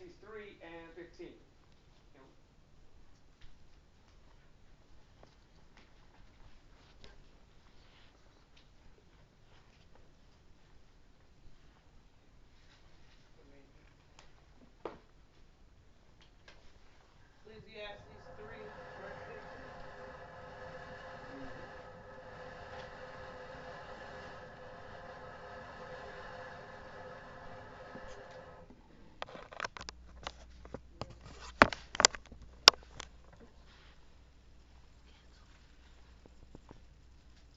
Ecclesiastes 3 and 15. And Ecclesiastes 3, verse 15. mhm.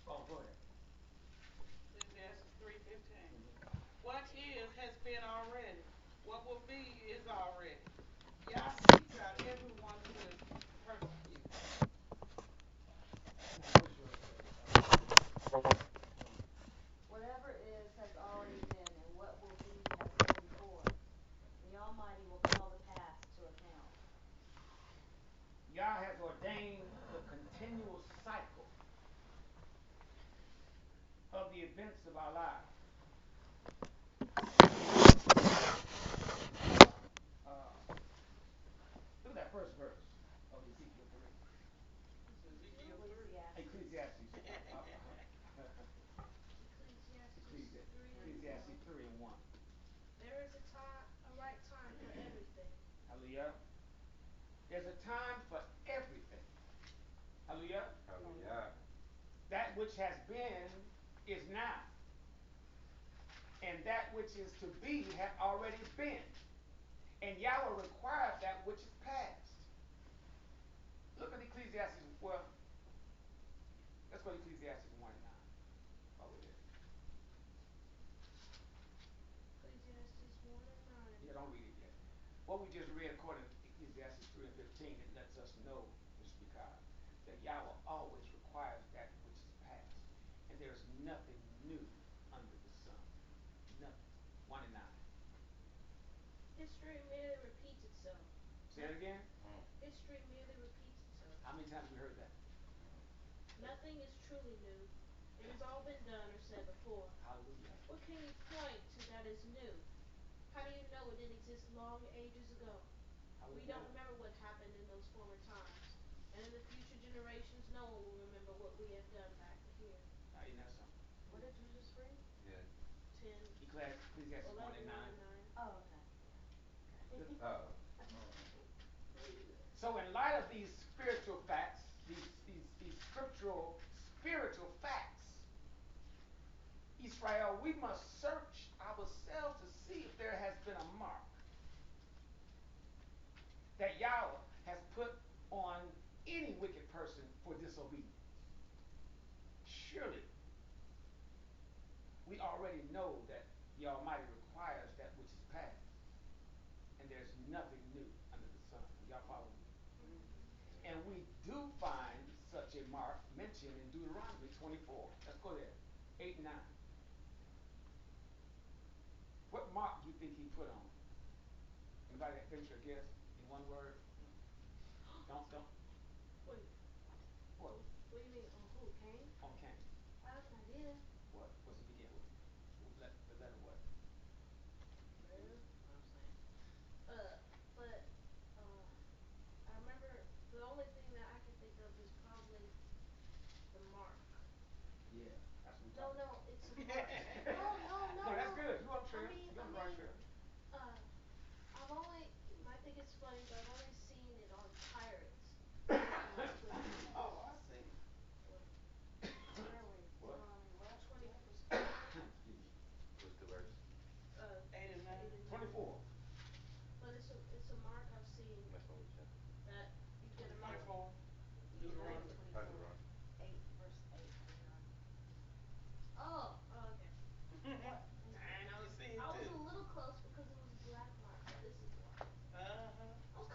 Oh, go ahead. Ecclesiastes 3:15. Mhm. What is has been already. What will be is already. Yah seeks out everyone who is persecuted. Now, what's yours say? Whatever is has already been, and what will be has been before. The Almighty will call the past to account. Yah has ordained the continual cycle of the events of our lives. Uh, Look at that first verse of Ezekiel 3. It's Ezekiel 3. Ecclesiastes. Ecclesiastes. Ecclesiastes 3 and 1. Ecclesiastes 3 and 1. There is a time, a right time for everything. Hallelujah. There's a time for everything. Hallelujah. Hallelujah. That which has been is now. And that which is to be had already been. And Yahweh required that which is past. Look at Ecclesiastes. Well, let's go to Ecclesiastes 1 and 9. While we're there. Ecclesiastes 1 and 9. Yeah, don't read it yet. What we just read according to Ecclesiastes 3 and 15, it lets us know, Mr. Picard, that Yahweh always requires that which is past. And there's nothing new under the sun. Nothing. 1 and 9. History merely repeats itself. Say it again. History merely repeats itself. How many times have we heard that? Nothing is truly new. It has all been done or said before. Hallelujah. What can you point to that is new? How do you know it didn't exist long ages ago? We Hallelujah. don't remember what happened in those former times. And in the future generations, no one will remember what we have done back here. Now, isn't that something? What did you just read? Yeah. 10, Ecclesiastes 1 and 1 9. and 9. Oh, okay. Yeah. Okay. Oh. So, in light of these spiritual facts, these scriptural spiritual facts, Israel, we must search ourselves to see if there has been a mark that Yahweh has put on any wicked person for disobedience. Surely, we already know that the Almighty requires that which is past, and there's nothing new under the sun. Y'all follow me? And we do find such a mark mentioned in Deuteronomy 24. Let's go there. 8 and 9. What mark do you think he put on? Anybody venture a guess in one word? Don't. Wait, What? what do you mean? On who? Cain? On Cain. I have an idea. What? What's it begin with? The letter what? Well, I'm saying. But, uh, I remember the only thing that I can think of is probably the mark. Yeah, that's what we're No, talking no, about. it's a mark. No, no, no, No, no. that's good. You on I trail. mean, You I on the right mean, trail. uh, I've only, I think it's funny, but I've only seen it on pirates. Like with, Oh, I see. what, Where are we? What? Deuteronomy what? 20, What? Excuse me. What's the verse? 8 and 9. 8 and 9. 24. But it's a mark I've seen That's what we chapter. that you get a mark. 24. Deuteronomy Deuteronomy. 24, Oh, Deuteronomy. 8, verse 8. Deuteronomy. Oh, okay. What? You see it I was too. a little close because it was a black mark, but this is white. Uh-huh. I was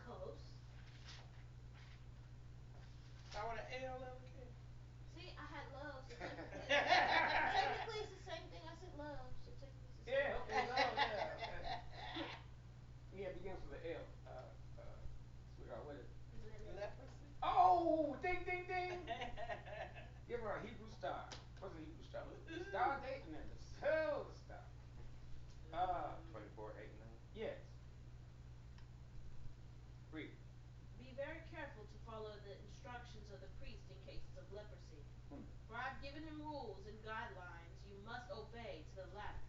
must obey to the latter.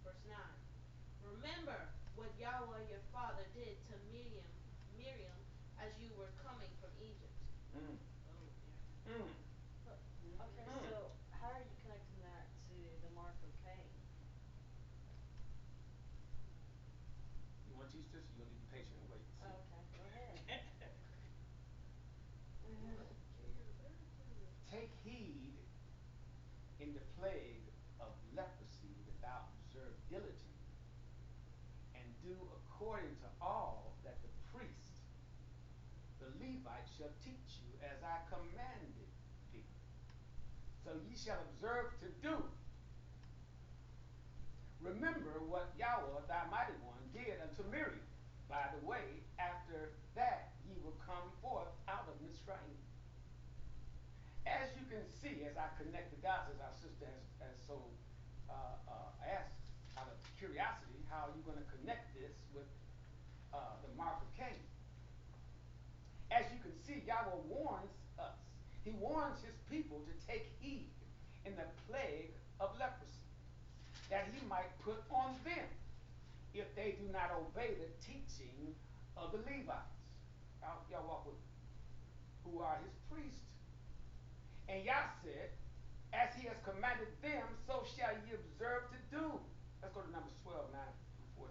Verse 9. Remember what Yahweh your father did to Miriam as you were coming from Egypt. Mm. Oh, Aaron. Mm. But, okay, Mm. so how are you connecting that to the mark of Cain? You want to teach this? You're going to be patient and wait. Oh, okay, go ahead. Take heed in the plague of leprosy that thou observe diligently, and do according to all that the priest, the Levite, shall teach you as I commanded thee. So ye shall observe to do. Remember what Yahweh thy mighty one did unto Miriam. By the way, after that ye will come forth out of Mitzrayim. As you can see, as I connect the dots, as our sister has so asked out of curiosity, how are you going to connect this with the mark of Cain? As you can see, Yahweh warns us. He warns his people to take heed in the plague of leprosy that he might put on them if they do not obey the teaching of the Levites. Y'all walk with me. Who are his priests. And Yah said, as he has commanded them, so shall ye observe to do. Let's go to Numbers 12, 9 through 14.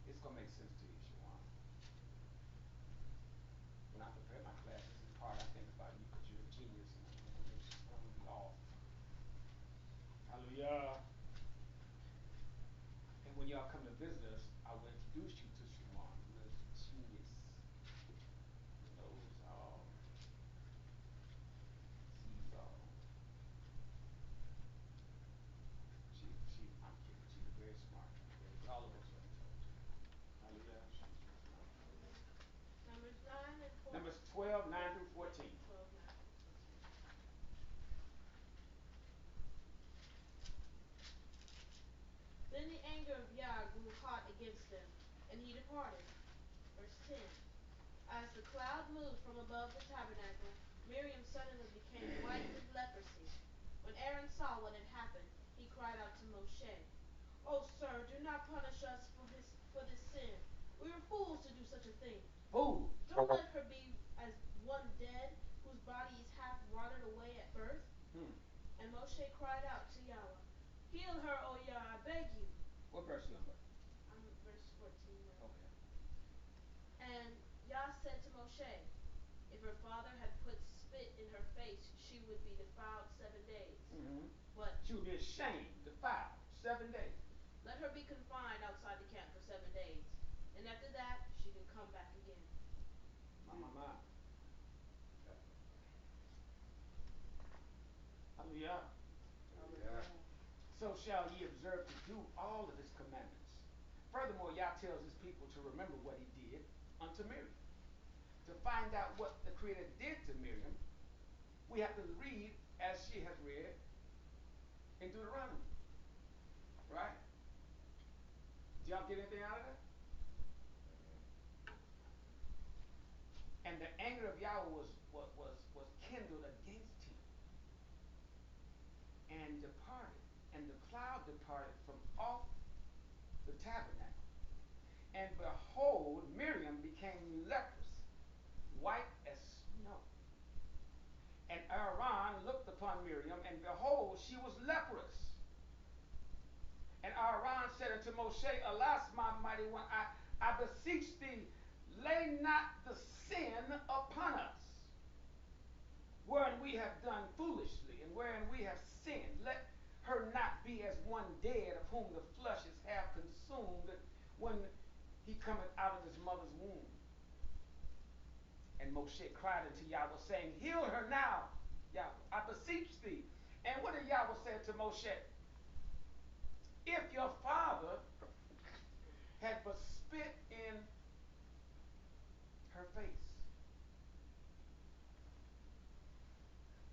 It's going to make sense to you, Shawan. When I prepare my class, this is the part I think about you because you're a genius and I don't want to be off. Hallelujah. And when y'all come to visit us, I will introduce you to Shawan, who is a genius. He knows all, sees all. I'm kidding. She's a very smart young lady. All of us are intelligent. Hallelujah. She's smart. Numbers 9 and 14. Numbers 12, 9 through 14. 12, 9 through 14. Then the anger of Yah grew hot against them, and he departed. Verse 10. As the cloud moved from above the tabernacle, Miriam suddenly became white with leprosy. When Aaron saw what had happened, he cried out to Moshe, "O sir, do not punish us for this sin. We were fools to do such a thing. Fools. Don't let her be as one dead, whose body is half rotted away at birth." Hmm. And Moshe cried out to Yahweh, "Heal her, O Yah, I beg you." What verse you on? Verse 14 now. Okay. And Yah said to Moshe, "If her father had put spit in her face, she would be defiled 7 days. Mm-hmm. But she would be ashamed, defiled, 7 days. Let her be confined outside the camp for 7 days. And after that, she can come back again." My. Hallelujah. Hallelujah. So shall ye observe to do all of his commandments. Furthermore, Yah tells his people to remember what he did unto Miriam. To find out what the Creator did to Miriam, we have to read as she has read in Deuteronomy. Right? Did y'all get anything out of that? And the anger of Yahweh was kindled against him, and departed, and the cloud departed from off the tabernacle. And behold, Miriam became leprous, white as snow. And Aaron looked upon Miriam, and behold, she was leprous. And Aaron said unto Moshe, "Alas, my mighty one, I beseech thee, lay not the sin upon us, wherein we have done foolishly, and wherein we have sinned. Let her not be as one dead, of whom the flesh is half consumed, when he cometh out of his mother's womb." And Moshe cried unto Yahweh, saying, "Heal her now, Yahweh, I beseech thee." And what did Yahweh say to Moshe? "If your father had but spit in her face,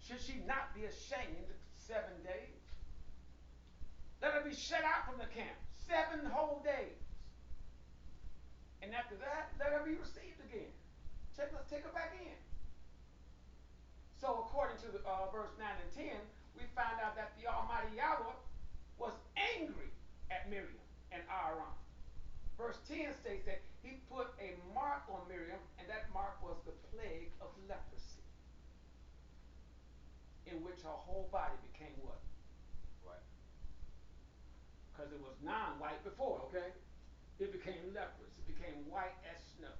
should she not be ashamed 7 days? Let her be shut out from the camp 7 whole days. And after that, let her be received again." Let's take her back in. So according to verse 9 and 10, we find out that the Almighty Yahweh was angry at Miriam and Aaron. Verse 10 states that he put a mark on Miriam, and that mark was the plague of leprosy, in which her whole body became what? White. Because it was non-white before, okay? It became leprous. It became white as snow.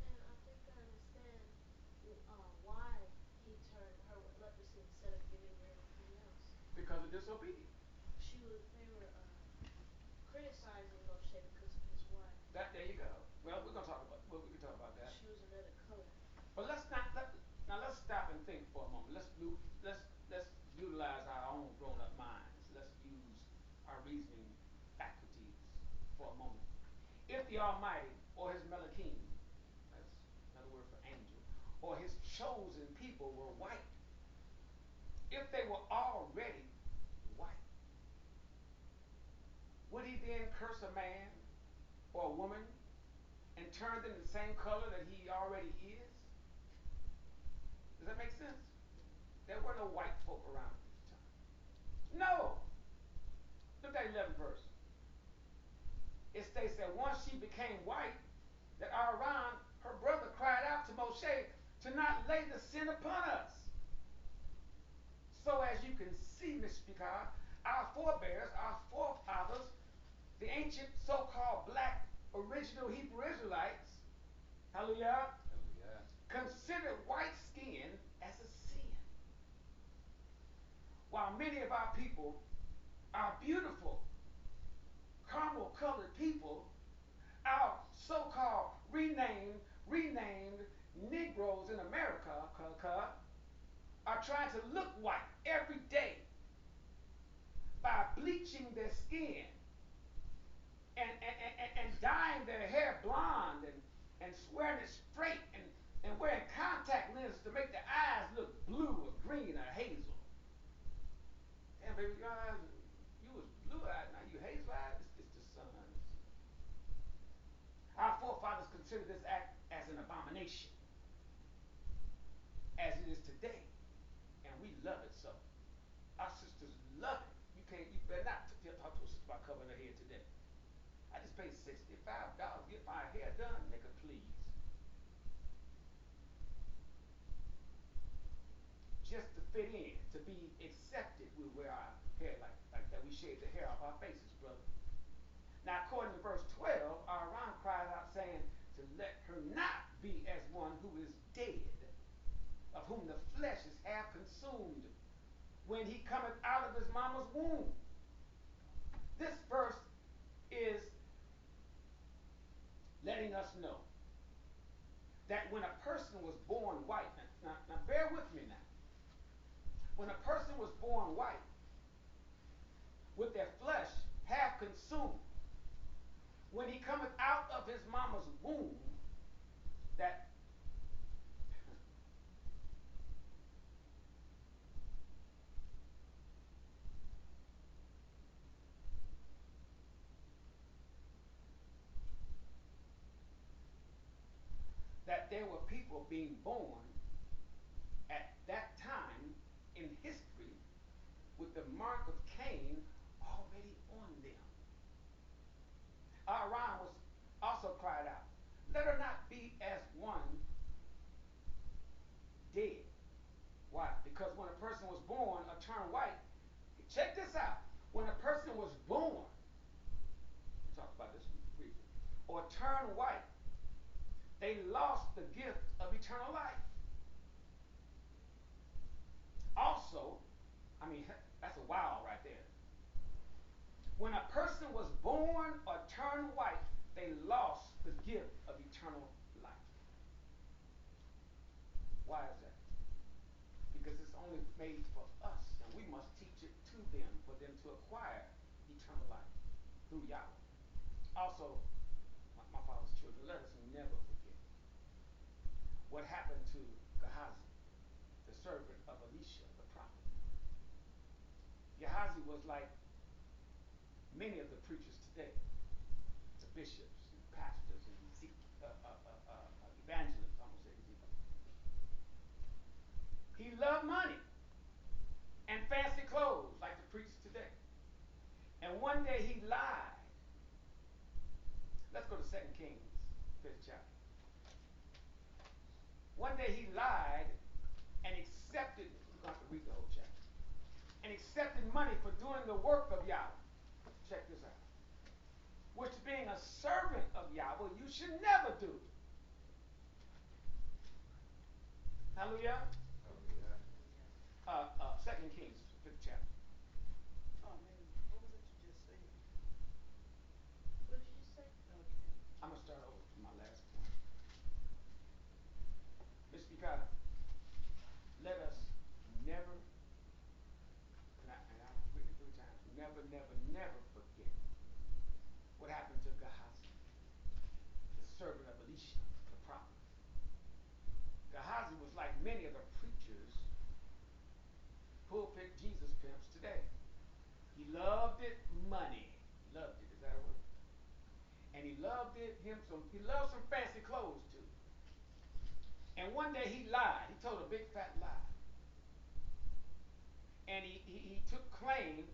And I think I understand why he turned her with leprosy instead of giving her anything else. Because of disobedience. They were criticizing Moshe because of his wife. There you go. Well, we can talk about that. She was another color. But let's stop and think for a moment. Let's utilize our own grown-up minds. Let's use our reasoning faculties for a moment. If the Almighty or his Melachim, that's another word for angel, or his chosen people were white, if they were already white, would he then curse a man or a woman and turn them the same color that he already is? Does that make sense? There were no white folk around at this time. No. Look at 11th verse. It states that once she became white, that Aaron, her brother, cried out to Moshe to not lay the sin upon us. So as you can see, Mr. Speaker, our forebears, our forefathers, the ancient so-called black original Hebrew Israelites, hallelujah, Hallelujah. considered white skin as a sin. While many of our people are beautiful, caramel colored people, our so-called renamed Negroes in America are trying to look white every day by bleaching their skin and dyeing their hair blonde and swearing it straight and wearing contact lenses to make their eyes look blue or green or hazel. Damn, baby, your eyes, you was blue-eyed, now you hazel-eyed. It's the sun. Our forefathers considered this act as an abomination, as it is today, and we love it so. Our sisters love it. You better not talk to a sister about covering her head today. I just paid $65 to get my hair done, nigga, please. Just to fit in, to be accepted, we wear our hair like that. We shave the hair off our faces, brother. Now, according to verse 12, Aaron cries out saying to let her not be as one who is dead, of whom the flesh is half consumed, when he cometh out of his mama's womb. This verse is letting us know that when a person was born white, now bear with me now. When a person was born white, with their flesh half consumed, when he cometh out of his mama's womb, that that there were people being born at that time in history with the mark of Cain already on them. Aaron was also cried out, let her not be as one dead. Why? Because when a person was born or turned white, check this out. When a person was born, we talked about this briefly, or turned white, they lost the gift of eternal life. Also, that's a wow right there. When a person was born or turned white, they lost the gift of eternal life. Why is that? Because it's only made for us, and we must teach it to them for them to acquire eternal life through Yahweh. Also, my father's children, let us never forget what happened to Gehazi, the servant of Elisha, the prophet. Gehazi was like many of the preachers today, the bishops and pastors and evangelist, I'm gonna say Ezekiel. He loved money and fancy clothes like the preachers today. And one day he lied. Let's go to 2 Kings, 5th chapter. One day he lied and accepted, we're going to have to read the whole chapter, and accepted money for doing the work of Yahweh. Check this out. Which being a servant of Yahweh, you should never do. Hallelujah. Hallelujah. 2 Kings, 5th chapter. Oh, man, what was it you just said? What did you just say? Okay. I'm going to start over from my last point. Mr. Picard, let us never, and I've written it 3 times, never, never, never forget what happened to Gehazi, the servant of Elisha, the prophet. Gehazi was like many of the preachers, pulpit Jesus pimps today. He loved it money. Loved it, is that a word? And he loved he loved some fancy clothes too. And one day he lied. He told a big fat lie. And he took claim